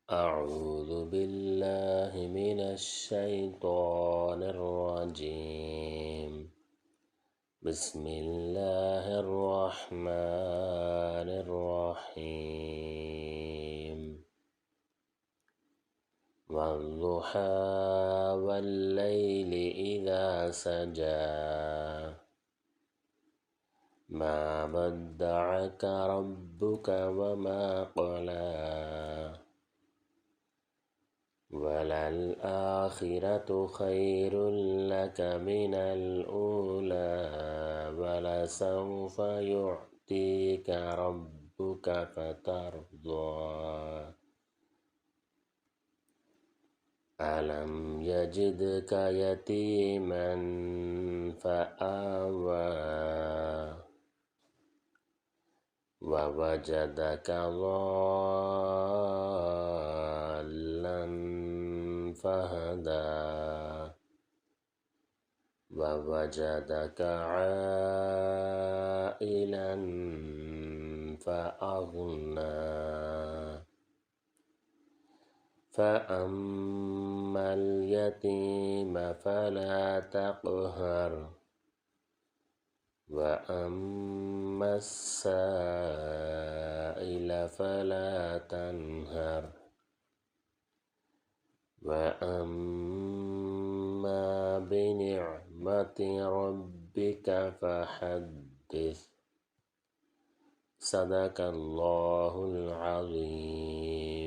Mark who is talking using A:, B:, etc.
A: أعوذ بالله من الشيطان الرجيم. بسم الله الرحمن الرحيم. والضحى والليل إذا سجى ما ودعك ربك وما قلى وللآخرة خير لك من الأولى ولسوف يعطيك ربك فترضى ألم يجدك يتيما فآوى ووجدك ضالا فهدى ووجدك عائلا فأغنى فأما اليتيم فلا تقهر وأما السائل فلا تنهر وأما بنعمة ربك فحدث. صدق الله العظيم.